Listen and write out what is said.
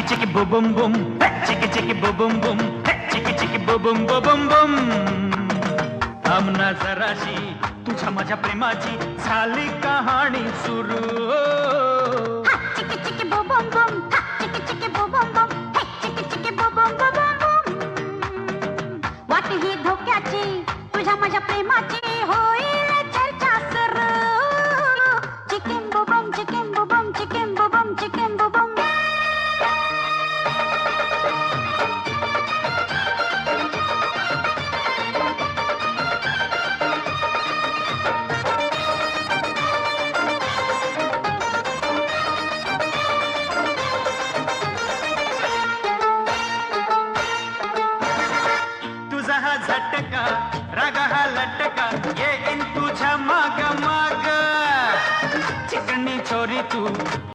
चिकी बुबुम बुम, चिकी चिकी बुबुम बुम, चिकी चिकी बुबुम बुबुम बुम. थांबना जराशी तुझ्या माझ्या प्रेमाची झाली कहाणी सुरू. चिकी चिकी बुबुम बुम, चिकी चिकी बुबुम बुम, चिकी चिकी बुबुम बुबुम बुम. वाट ही धोक्याची तुझ्या माझ्या प्रेमाची होईल चर्चा सुरू. चिकिम बुबुम, चिकिम बुबुम, चिकिम बुबुम, चिकिम बुबुम. तुझा हा झटका राग हा लटका येईन तुझ्या माग माग. चिकनी छोरी तू